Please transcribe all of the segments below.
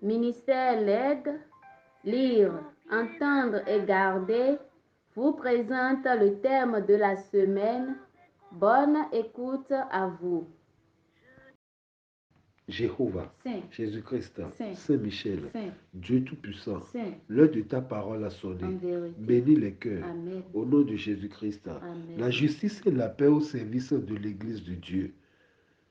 Ministère l'aide, lire, entendre et garder vous présente le thème de la semaine. Bonne écoute à vous. Jéhovah, Saint, Jésus-Christ, Saint, Saint-Michel, Saint, Dieu Tout-Puissant, Saint, l'heure de ta parole a en sonné. vérité. Bénis les cœurs. Amen. Au nom de Jésus-Christ, Amen. la justice et la paix au service de l'Église de Dieu.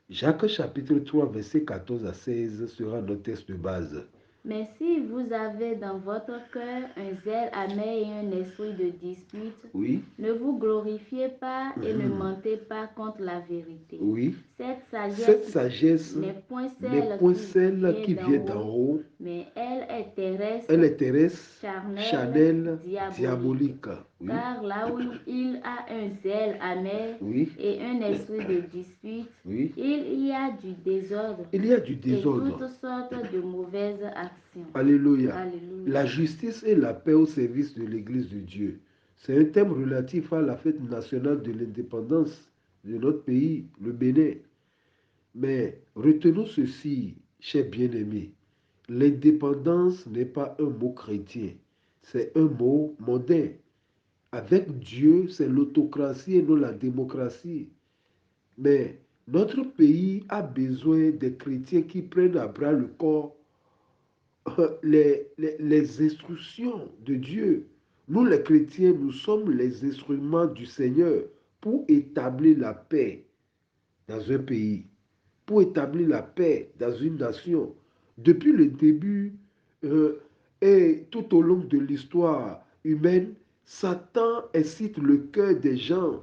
Jacques chapitre 3, verset 14 à 16 sera notre texte de base. Mais si vous avez dans votre cœur un zèle amer et un esprit de dispute, Oui, ne vous glorifiez pas et ne mentez pas contre la vérité. oui. Cette Cette sagesse n'est point n'est celle point celle qui vient d'en d'en haut, haut, mais elle est terrestre, elle est terrestre, charnelle, charnelle, diabolique. diabolique. Oui, Car là où il a un zèle amer oui, et un esprit de dispute, oui. il y a du désordre Il y a du et désordre. toutes sortes de mauvaises actions. Alléluia. Alléluia. La justice et la paix au service de l'Église de Dieu. C'est un thème relatif à la fête nationale de l'indépendance de notre pays, le Bénin. Mais retenons ceci, chers bien-aimés. L'indépendance n'est pas un mot chrétien, c'est un mot mondain. Avec Dieu, c'est l'autocratie et non la démocratie. Mais notre pays a besoin des chrétiens qui prennent à bras le corps les instructions de Dieu. Nous, les chrétiens, nous sommes les instruments du Seigneur pour établir la paix dans un pays, pour établir la paix dans une nation. Depuis le début et tout au long de l'histoire humaine, Satan incite le cœur des gens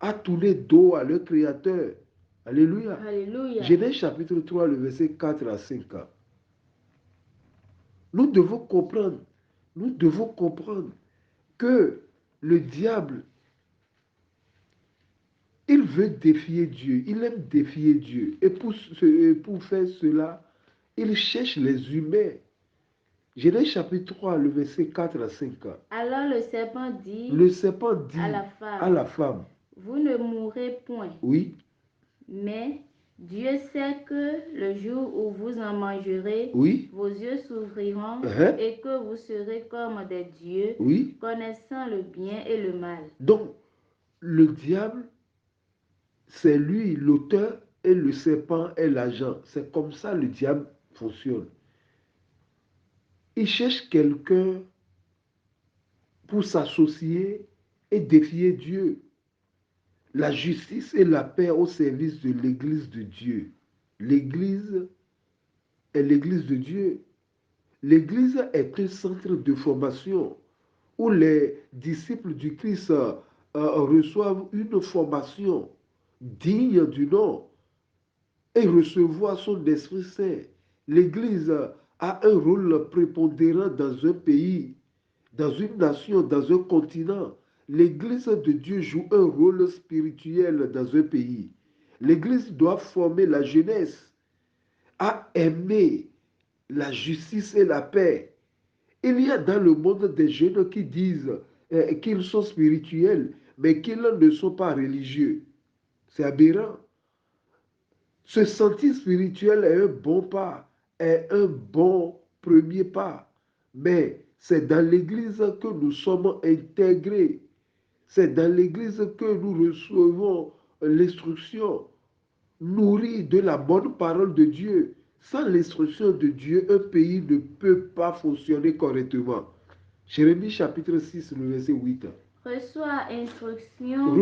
à tourner dos à leur Créateur. Alléluia. Alléluia. Genèse chapitre 3, le verset 4 à 5. Nous devons comprendre que le diable, il veut défier Dieu, il aime défier Dieu. Et pour faire cela, il cherche les humains. Genèse chapitre 3, le verset 4 à 5. Alors le serpent dit À la femme, vous ne mourrez point. Oui, Mais Dieu sait que le jour où vous en mangerez, oui, vos yeux s'ouvriront et que vous serez comme des dieux, oui. connaissant le bien et le mal. Donc, le diable, c'est lui l'auteur et le serpent est l'agent. C'est comme ça le diable fonctionne. Il cherche quelqu'un pour s'associer et défier Dieu. La justice et la paix au service de l'Église de Dieu. L'Église est l'Église de Dieu. L'Église est un centre de formation où les disciples du Christ reçoivent une formation digne du nom et recevoir son Esprit Saint. L'Église a un rôle prépondérant dans un pays, dans une nation, dans un continent. L'Église de Dieu joue un rôle spirituel dans un pays. L'Église doit former la jeunesse à aimer la justice et la paix. Il y a dans le monde des jeunes qui disent qu'ils sont spirituels, mais qu'ils ne sont pas religieux. C'est aberrant. Se sentir spirituel est un bon pas, est un bon premier pas. Mais c'est dans l'Église que nous sommes intégrés. C'est dans l'Église que nous recevons l'instruction, nourrie de la bonne parole de Dieu. Sans l'instruction de Dieu, un pays ne peut pas fonctionner correctement. Jérémie chapitre 6, le verset 8. Reçois instruction,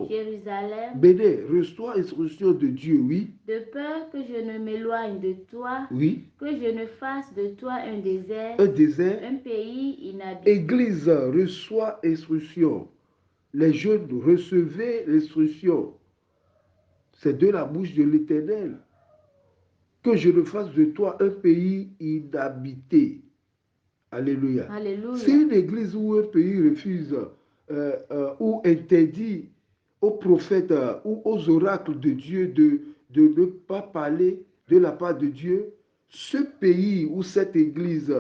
Jérusalem, Béné, reçois instruction de Dieu, oui. De peur que je ne m'éloigne de toi, Oui. Que je ne fasse de toi un désert, un pays inhabité. Église, reçois instruction. Les jeunes, recevez l'instruction. C'est de la bouche de l'Éternel. Que je ne fasse de toi un pays inhabité. Alléluia. Alléluia. Si une église ou un pays refuse ou interdit aux prophètes ou aux oracles de Dieu de ne pas parler de la part de Dieu, ce pays ou cette église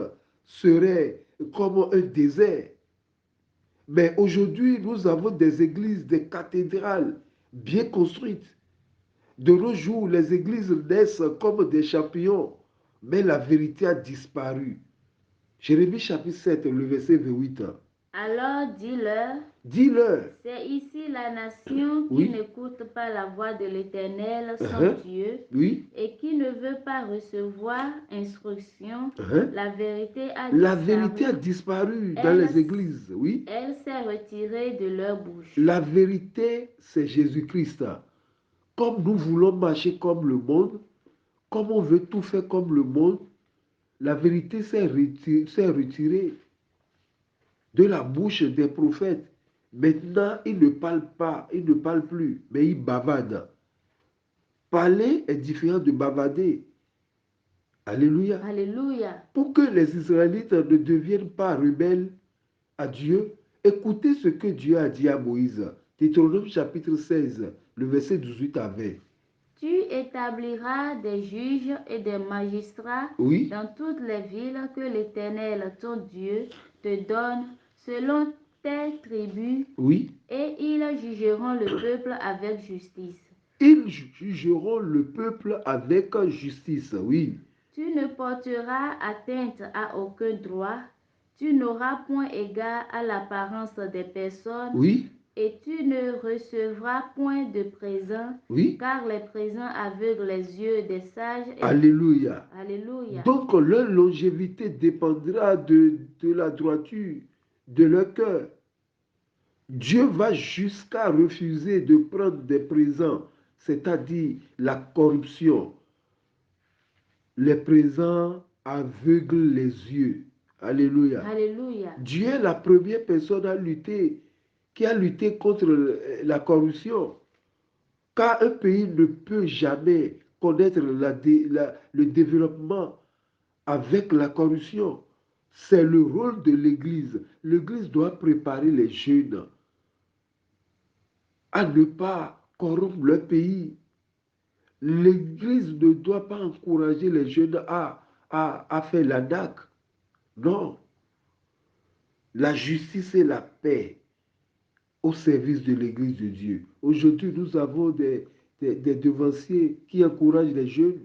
serait comme un désert. Mais aujourd'hui, nous avons des églises, des cathédrales bien construites. De nos jours, les églises naissent comme des champignons. mais la vérité a disparu. Jérémie chapitre 7, le verset 28. Alors dis-leur, Dis-leur, c'est ici la nation qui Oui. n'écoute pas la voix de l'Éternel, son Uh-huh. Dieu, oui, et qui ne veut pas recevoir instruction. uh-huh. La vérité a La disparu. vérité a disparu dans Elle- les églises, oui. Elle s'est retirée de leur bouche. La vérité, c'est Jésus-Christ. Comme nous voulons marcher comme le monde, comme on veut tout faire comme le monde, la vérité s'est retirée de la bouche des prophètes. Maintenant, ils ne parlent pas, ils ne parlent plus, mais ils bavardent. Parler est différent de bavarder. Alléluia. Alléluia. Pour que les Israélites ne deviennent pas rebelles à Dieu, écoutez ce que Dieu a dit à Moïse. Deutéronome chapitre 16, le verset 18 à 20. Tu établiras des juges et des magistrats Oui. dans toutes les villes que l'Éternel, ton Dieu, te donne selon tes tribus, Oui. et ils jugeront le peuple avec justice. Ils jugeront le peuple avec justice, oui. Tu ne porteras atteinte à aucun droit, tu n'auras point égard à l'apparence des personnes, Oui. et tu ne recevras point de présent, Oui. car les présents aveuglent les yeux des sages. Alléluia. Alléluia. Donc leur longévité dépendra de la droiture de leur cœur. Dieu va jusqu'à refuser de prendre des présents, c'est-à-dire la corruption. Les présents aveuglent les yeux. Alléluia. Alléluia. Dieu est la première personne à lutter, qui a lutté contre la corruption. Car un pays ne peut jamais connaître le développement avec la corruption. C'est le rôle de l'Église. L'Église doit préparer les jeunes à ne pas corrompre leur pays. L'Église ne doit pas encourager les jeunes à faire la DAC. Non. La justice et la paix au service de l'Église de Dieu. Aujourd'hui, nous avons des devanciers qui encouragent les jeunes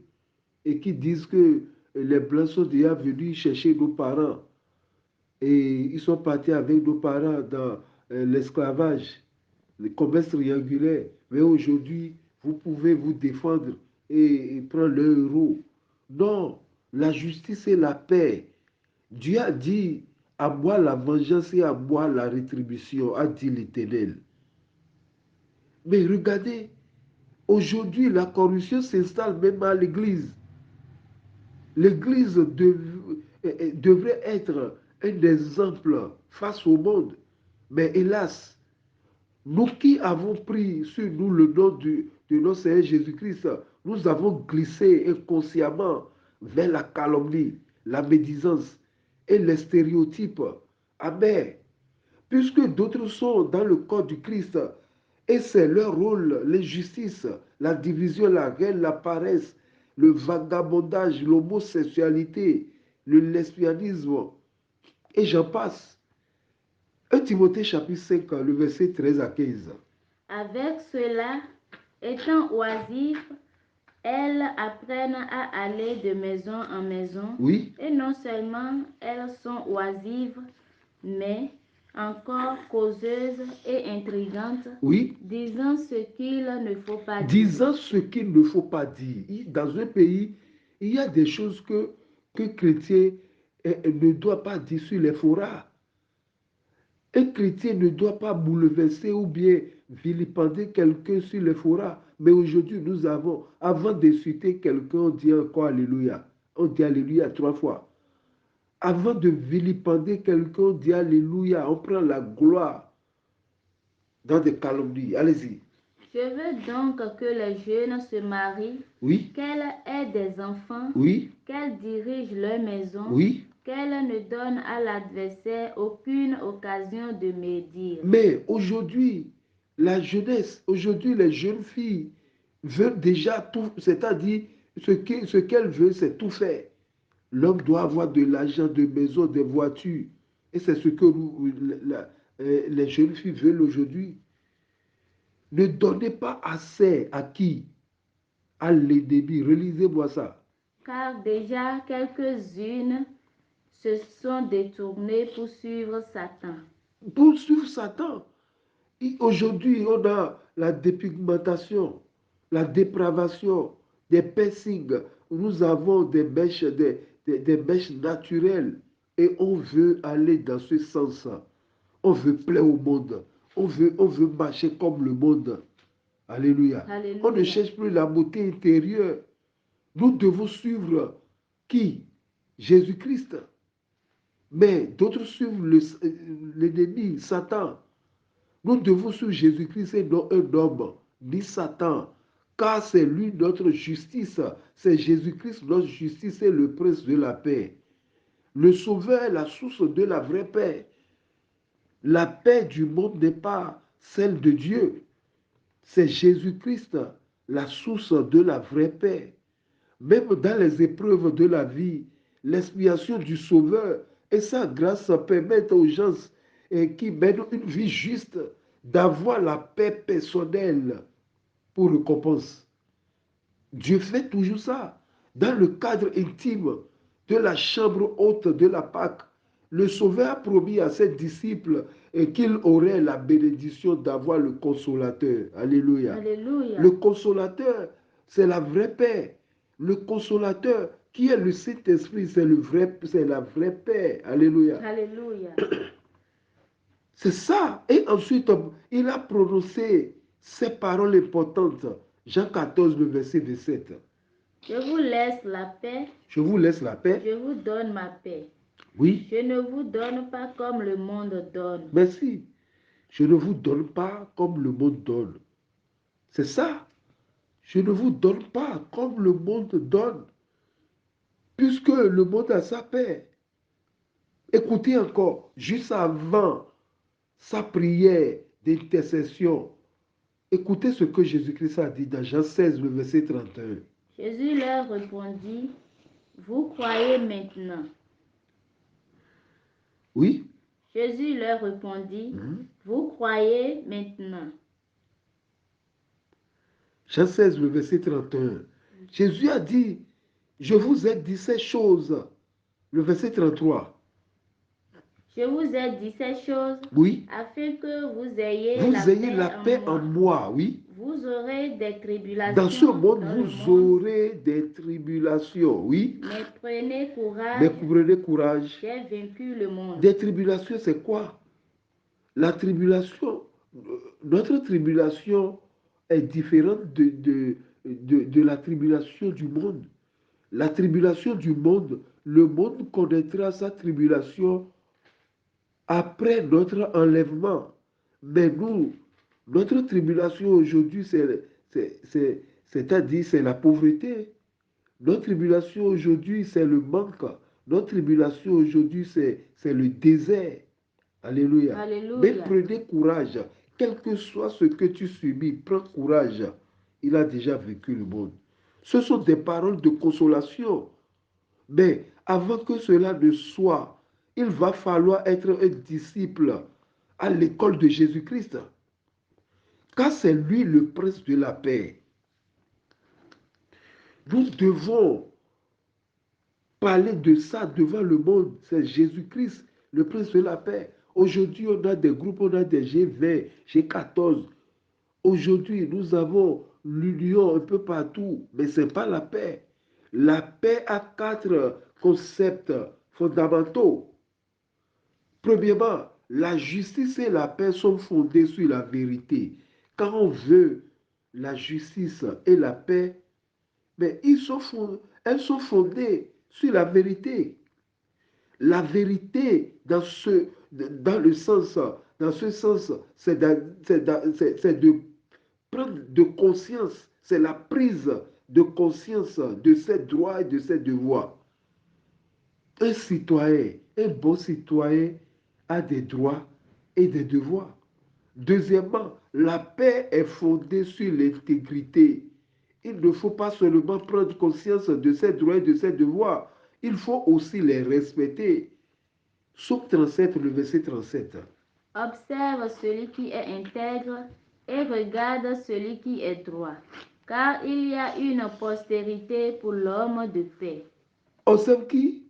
et qui disent que les Blancs sont déjà venus chercher nos parents. Et ils sont partis avec nos parents dans l'esclavage, le commerce triangulaire. Mais aujourd'hui, vous pouvez vous défendre et prendre le euro. Non, la justice et la paix. Dieu a dit, à moi la vengeance et à moi la rétribution, a dit l'Éternel. Mais regardez, aujourd'hui, la corruption s'installe même à l'Église. L'Église devrait être un exemple face au monde. Mais hélas, nous qui avons pris sur nous le nom de notre Seigneur Jésus-Christ, nous avons glissé inconsciemment vers la calomnie, la médisance et les stéréotypes. Amen. Puisque d'autres sont dans le corps du Christ, et c'est leur rôle, l'injustice, la division, la haine, la paresse, le vagabondage, l'homosexualité, le lesbianisme, et j'en passe. 1 Timothée chapitre 5, le verset 13 à 15. Avec cela, étant oisives, elles apprennent à aller de maison en maison. Oui. Et non seulement elles sont oisives, mais encore causeuses et intrigantes, Oui. disant ce qu'il ne faut pas dire. Disant ce qu'il ne faut pas dire. Dans un pays, il y a des choses que chrétien ne doit pas dire sur les forats. Un chrétien ne doit pas bouleverser ou bien vilipender quelqu'un sur les forats. Mais aujourd'hui, nous avons, avant d'insulter quelqu'un, on dit encore Alléluia. On dit Alléluia 3 fois. Avant de vilipender quelqu'un, on dit Alléluia. On prend la gloire dans des calomnies. Allez-y. Je veux donc que les jeunes se marient, Oui. qu'elles aient des enfants, Oui. qu'elles dirigent leur maison, Oui. qu'elles ne donnent à l'adversaire aucune occasion de médire. Mais aujourd'hui, la jeunesse, aujourd'hui, les jeunes filles veulent déjà tout, c'est-à-dire ce qu'elles veulent, c'est tout faire. L'homme doit avoir de l'argent, de maison, des voitures. Et c'est ce que les jeunes filles veulent aujourd'hui. Ne donnez pas assez à qui? À l'ennemi. Relisez-moi ça. car déjà quelques-unes se sont détournées pour suivre Satan. Pour suivre Satan. Aujourd'hui, on a la dépigmentation, la dépravation, des piercings. Nous avons des mèches, des mèches naturelles. Et on veut aller dans ce sens. On veut plaire au monde. On veut marcher comme le monde. Alléluia. Alléluia. On ne cherche plus la beauté intérieure. Nous devons suivre qui? Jésus-Christ. Mais d'autres suivent l'ennemi, Satan. Nous devons suivre Jésus-Christ et non un homme, ni Satan. Car c'est lui notre justice. C'est Jésus-Christ notre justice et le prince de la paix. Le sauveur est la source de la vraie paix. La paix du monde n'est pas celle de Dieu. C'est Jésus-Christ, la source de la vraie paix. Même dans les épreuves de la vie, l'expiation du Sauveur et sa grâce permettent aux gens qui mènent une vie juste d'avoir la paix personnelle pour récompense. Dieu fait toujours ça. Dans le cadre intime de la chambre haute de la Pâque, le Sauveur a promis à ses disciples qu'il aurait la bénédiction d'avoir le Consolateur. Alléluia. Alléluia. Le Consolateur, c'est la vraie paix. Le Consolateur, qui est le Saint-Esprit, c'est la vraie paix. Alléluia. Alléluia. C'est ça. Et ensuite, il a prononcé ces paroles importantes. Jean 14, le verset 27. Je vous laisse la paix. Je vous laisse la paix. Je vous donne ma paix. Oui. Je ne vous donne pas comme le monde donne. Merci. Je ne vous donne pas comme le monde donne. C'est ça. Je ne vous donne pas comme le monde donne. Puisque le monde a sa paix. Écoutez encore, juste avant sa prière d'intercession, écoutez ce que Jésus-Christ a dit dans Jean 16, le verset 31. Jésus leur répondit, vous croyez maintenant? Oui. Jésus leur répondit, vous croyez maintenant? Jean 16, le verset 31. Jésus a dit, je vous ai dit ces choses. Le verset 33. Je vous ai dit ces choses, oui, afin que vous ayez la paix en moi. Oui. Vous aurez des tribulations. Dans ce monde, vous aurez des tribulations. Oui. Mais prenez courage. Mais prenez courage. J'ai vaincu le monde. Des tribulations, c'est quoi? La tribulation, notre tribulation est différente de la tribulation du monde. La tribulation du monde, le monde connaîtra sa tribulation après notre enlèvement. Mais nous, notre tribulation aujourd'hui, c'est-à-dire c'est la pauvreté. Notre tribulation aujourd'hui, c'est le manque. Notre tribulation aujourd'hui, c'est le désert. Alléluia. Alléluia. Mais prenez courage. Quel que soit ce que tu subis, prends courage. Il a déjà vécu le monde. Ce sont des paroles de consolation. Mais avant que cela ne soit, il va falloir être un disciple à l'école de Jésus-Christ. Car c'est lui le prince de la paix. Nous devons parler de ça devant le monde. C'est Jésus-Christ, le prince de la paix. Aujourd'hui, on a des groupes, on a des G20, G14. Aujourd'hui, nous avons l'union un peu partout, mais ce n'est pas la paix. La paix a 4 concepts fondamentaux. Premièrement, la justice et la paix sont fondées sur la vérité. Quand on veut la justice et la paix, mais elles sont fondées sur la vérité. La vérité dans ce sens, c'est de prendre de conscience, c'est la prise de conscience de ses droits et de ses devoirs. Un citoyen, un bon citoyen a des droits et des devoirs. Deuxièmement, la paix est fondée sur l'intégrité. Il ne faut pas seulement prendre conscience de ses droits et de ses devoirs, il faut aussi les respecter. Psaume 37, le verset 37. Observe celui qui est intègre et regarde celui qui est droit. car il y a une postérité pour l'homme de paix. Observe qui?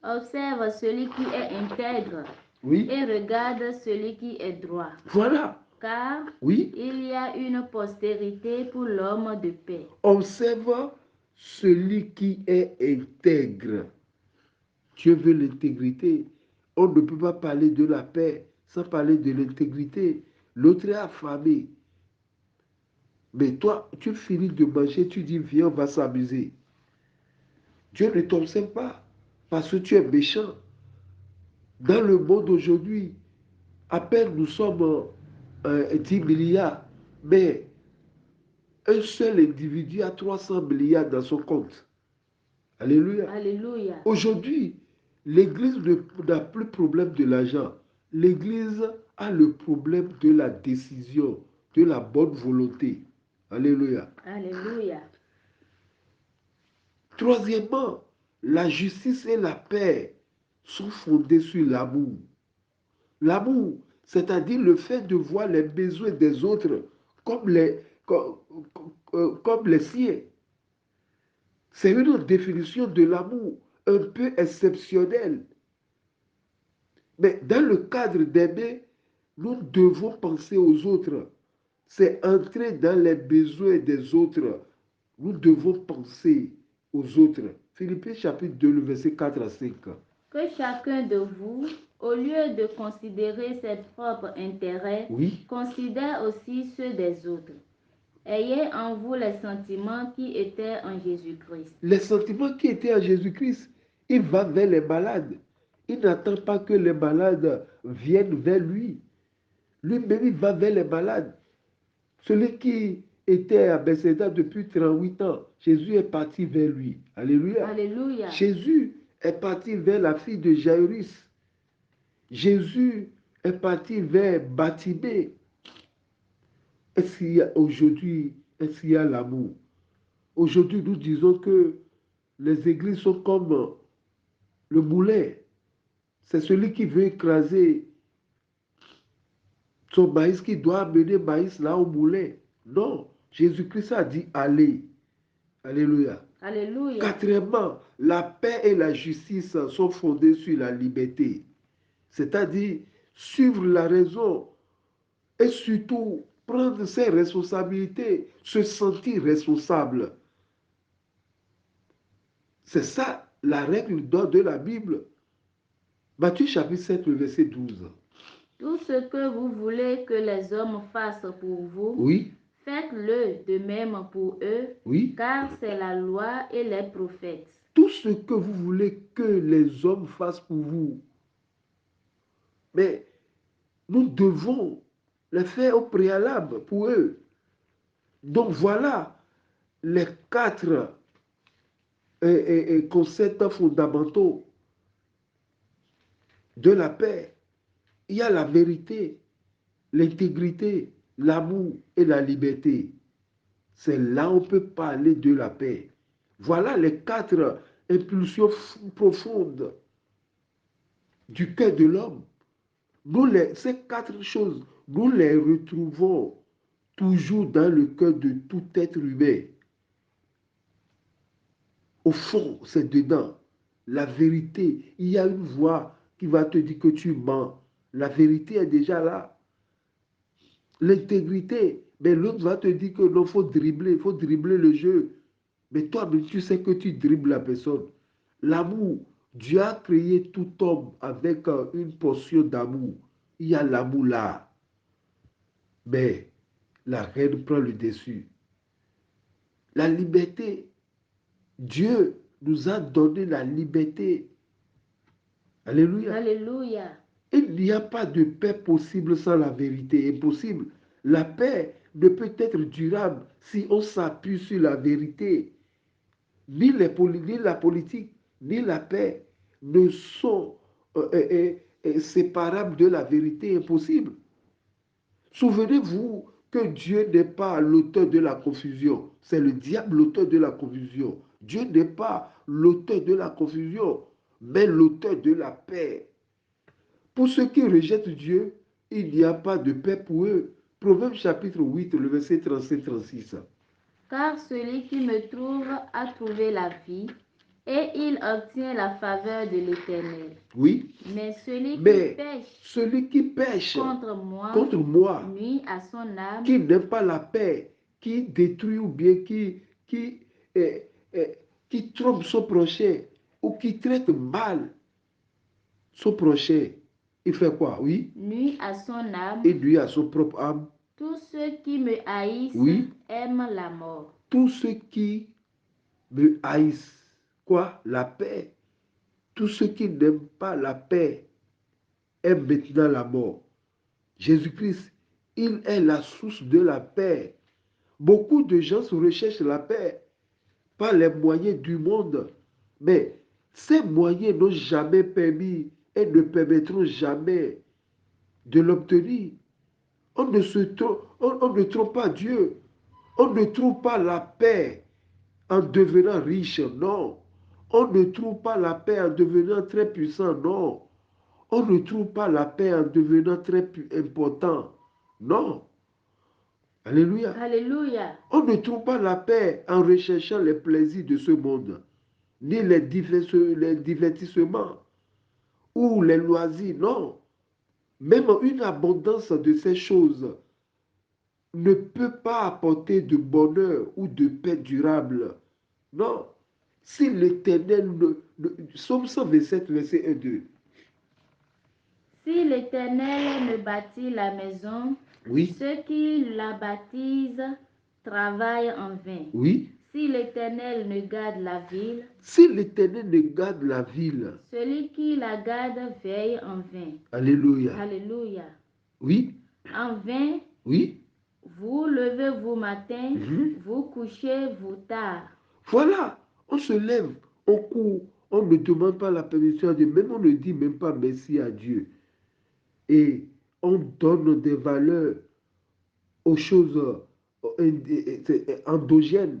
Observe celui qui est intègre Oui. et regarde celui qui est droit, Voilà. car Oui. il y a une postérité pour l'homme de paix. Observe celui qui est intègre. Dieu veut l'intégrité. On ne peut pas parler de la paix sans parler de l'intégrité. L'autre est affamé. Mais toi, tu finis de manger, tu dis, viens, on va s'amuser. Dieu ne t'observe pas parce que tu es méchant. Dans le monde aujourd'hui, à peine nous sommes 10 milliards, mais un seul individu a 300 milliards dans son compte. Alléluia. Alléluia. Aujourd'hui, l'Église n'a plus le problème de l'argent. L'Église a le problème de la décision, de la bonne volonté. Alléluia. Alléluia. Troisièmement, la justice et la paix sont fondées sur l'amour. L'amour, c'est-à-dire le fait de voir les besoins des autres comme comme les siens. C'est une définition de l'amour un peu exceptionnelle. Mais dans le cadre d'aimer, nous devons penser aux autres. C'est entrer dans les besoins des autres. Nous devons penser aux autres. Philippiens chapitre 2, le verset 4 à 5. Que chacun de vous, au lieu de considérer ses propres intérêts, Oui. considère aussi ceux des autres. Ayez en vous les sentiments qui étaient en Jésus-Christ. Les sentiments qui étaient en Jésus-Christ, il va vers les malades. Il n'attend pas que les malades viennent vers lui. Lui-même, il va vers les malades. Celui qui était à Bethsaida depuis 38 ans, Jésus est parti vers lui. Alléluia. Alléluia. Jésus est parti vers la fille de Jairus. Jésus est parti vers Batimée. Est-ce qu'il y a aujourd'hui, est-ce qu'il y a l'amour? Aujourd'hui, nous disons que les églises sont comme le boulet. C'est celui qui veut écraser son maïs qui doit amener maïs là au boulet. Non, Jésus-Christ a dit allez. Alléluia. Alléluia. Quatrièmement, la paix et la justice sont fondées sur la liberté. C'est-à-dire suivre la raison et surtout prendre ses responsabilités, se sentir responsable. C'est ça la règle d'or de la Bible. Matthieu chapitre 7, le verset 12. Tout ce que vous voulez que les hommes fassent pour vous, Oui, faites-le de même pour eux, oui. car c'est la loi et les prophètes. Tout ce que vous voulez que les hommes fassent pour vous. Mais nous devons le faire au préalable pour eux. Donc voilà les 4 concepts fondamentaux de la paix. Il y a la vérité, l'intégrité, l'amour et la liberté. C'est là qu'on peut parler de la paix. Voilà les 4 impulsions profondes du cœur de l'homme. Ces 4 choses, nous les retrouvons toujours dans le cœur de tout être humain. Au fond, c'est dedans. La vérité, il y a une voix qui va te dire que tu mens. La vérité est déjà là. L'intégrité, mais l'autre va te dire que non, il faut dribbler le jeu. Mais toi, tu sais que tu dribbles la personne. L'amour, Dieu a créé tout homme avec une portion d'amour. Il y a l'amour là. Mais la reine prend le dessus. La liberté, Dieu nous a donné la liberté. Alléluia. Alléluia. Il n'y a pas de paix possible sans la vérité. Impossible. La paix ne peut être durable si on s'appuie sur la vérité. Ni la politique, ni la paix ne sont séparables de la vérité. Impossible. Souvenez-vous que Dieu n'est pas l'auteur de la confusion. C'est le diable l'auteur de la confusion. Dieu n'est pas l'auteur de la confusion, mais l'auteur de la paix. Pour ceux qui rejettent Dieu, il n'y a pas de paix pour eux. Proverbe chapitre 8, le verset 37-36. Car celui qui me trouve a trouvé la vie, et il obtient la faveur de l'Éternel. Oui. Mais celui qui pêche contre moi, nuit à son âme, qui n'aime pas la paix, qui détruit ou bien qui trompe son prochain ou qui traite mal son prochain, il fait quoi? Oui. Nuit à son âme. Et nuit à son propre âme. Tous ceux qui me haïssent aiment la mort. Tous ceux qui me haïssent, quoi? La paix. Tous ceux qui n'aiment pas la paix aiment maintenant la mort. Jésus-Christ, il est la source de la paix. Beaucoup de gens recherchent la paix par les moyens du monde. Mais ces moyens n'ont jamais permis et ne permettront jamais de l'obtenir. On ne trompe pas Dieu. On ne trouve pas la paix en devenant riche, non. On ne trouve pas la paix en devenant très puissant, non. On ne trouve pas la paix en devenant très important, non. Alléluia. Alléluia. On ne trouve pas la paix en recherchant les plaisirs de ce monde, ni les divertissements ou les loisirs, non. Même une abondance de ces choses ne peut pas apporter de bonheur ou de paix durable. Non. Si l'Éternel Psaume 127, verset 1, 2. Si l'Éternel ne bâtit la maison, oui. Ceux qui la baptisent travaillent en vain. Oui. Si l'Éternel ne garde la ville, si l'Éternel ne garde la ville, celui qui la garde veille en vain. Alléluia. Alléluia. Oui. En vain. Oui. Vous levez-vous matin, vous couchez-vous tard. Voilà, on se lève, on court, on ne demande pas la permission à Dieu, même on ne dit même pas merci à Dieu. Et on donne des valeurs aux choses endogènes.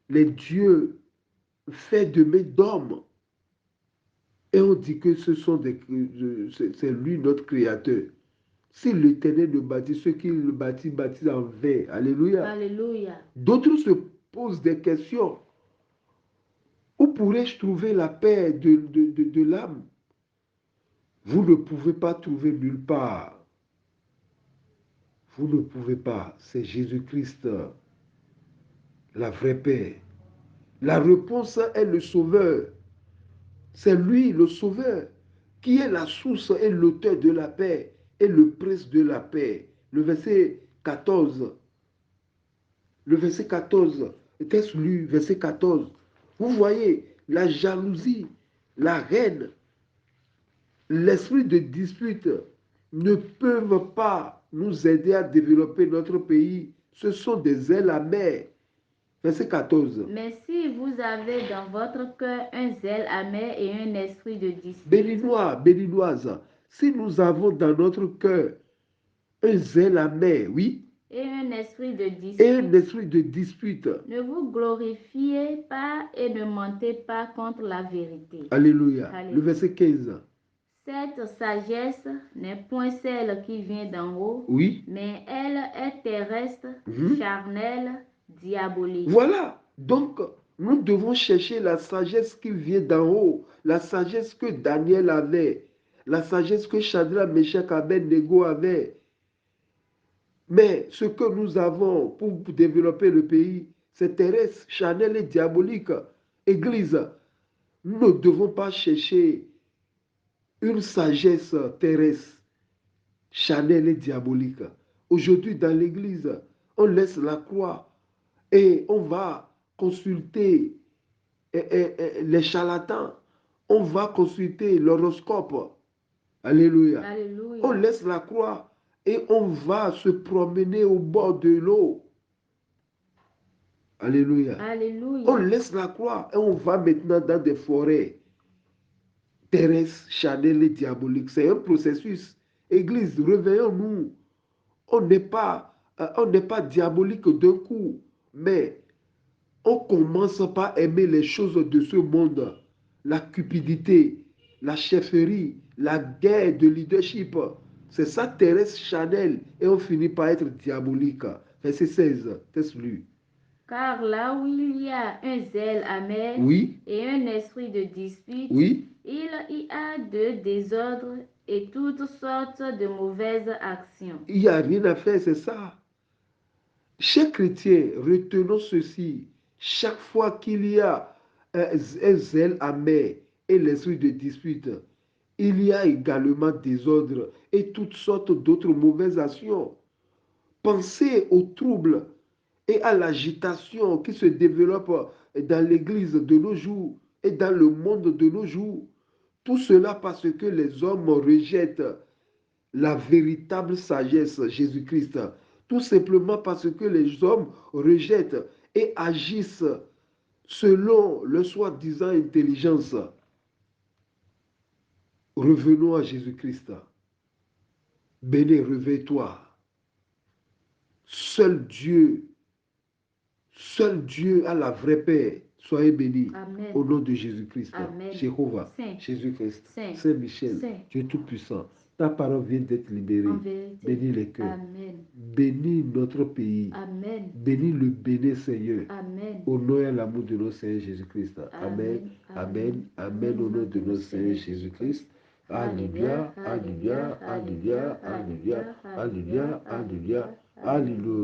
Les dieux faits de main d'homme. Et on dit que c'est lui notre créateur. Si l'Éternel le bâtit, ceux qui le bâtissent en vain. Alléluia. Alléluia. D'autres se posent des questions. Où pourrais-je trouver la paix de l'âme? Vous ne pouvez pas trouver nulle part. Vous ne pouvez pas. C'est Jésus-Christ, la vraie paix. La réponse est le Sauveur. C'est lui, le Sauveur, qui est la source et l'auteur de la paix et le prince de la paix. Le verset 14. Le verset 14. Qu'est-ce lu? Verset 14. Vous voyez, la jalousie, la haine, l'esprit de dispute ne peuvent pas nous aider à développer notre pays. Ce sont des ailes amères. Verset 14. Mais si vous avez dans votre cœur un zèle amer et un esprit de dispute. Béninois, béninoise, si nous avons dans notre cœur un zèle amer, oui. Et un esprit de dispute. Et un esprit de dispute. Ne vous glorifiez pas et ne mentez pas contre la vérité. Alléluia. Le verset 15. Cette sagesse n'est point celle qui vient d'en haut, oui. Mais elle est terrestre, charnelle, diabolique. Voilà. Donc, nous devons chercher la sagesse qui vient d'en haut, la sagesse que Daniel avait, la sagesse que Shadrach, Meshach, Abed-Nego avait. Mais ce que nous avons pour développer le pays, c'est terrestre, charnel et diabolique. Église, nous ne devons pas chercher une sagesse terrestre, charnelle et diabolique. Aujourd'hui, dans l'église, on laisse la croix et on va consulter les charlatans. On va consulter l'horoscope. Alléluia. Alléluia. On laisse la croix et on va se promener au bord de l'eau. Alléluia. Alléluia. On laisse la croix et on va maintenant dans des forêts terrestres, charnelles et diaboliques. C'est un processus. Église, réveillons-nous. On n'est pas diabolique d'un coup, mais on commence par aimer les choses de ce monde. La cupidité, la chefferie, la guerre de leadership. C'est ça terrestre, charnel, et on finit par être diabolique. Verset 16, texte lu. Car là où il y a un zèle amer Oui, et un esprit de dispute, oui, il y a de désordre et toutes sortes de mauvaises actions. il n'y a rien à faire, c'est ça. Chers chrétiens, retenons ceci. Chaque fois qu'il y a un zèle amer et l'esprit de dispute, il y a également désordre et toutes sortes d'autres mauvaises actions. Pensez aux troubles et à l'agitation qui se développe dans l'Église de nos jours et dans le monde de nos jours. Tout cela parce que les hommes rejettent la véritable sagesse Jésus-Christ. Tout simplement parce que les hommes rejettent et agissent selon leur soi-disant intelligence. Revenons à Jésus-Christ. Béni, réveille-toi. Seul Dieu a la vraie paix. Soyez bénis. Amen. Au nom de Jésus-Christ. Amen. Jéhovah, Saint, Jésus-Christ, Saint, Saint-Michel, Saint. Dieu Tout-Puissant. Ta parole vient d'être libérée. En vérité. Bénis les cœurs. Amen. Bénis notre pays. Amen. Bénis le béni Seigneur. Amen. Au nom et à l'amour de notre Seigneur Jésus-Christ. Amen. Amen. Amen. Amen. Au nom de notre Seigneur Jésus-Christ. Alléluia. Alléluia. Alléluia. Alléluia. Alléluia. Alléluia. Alléluia.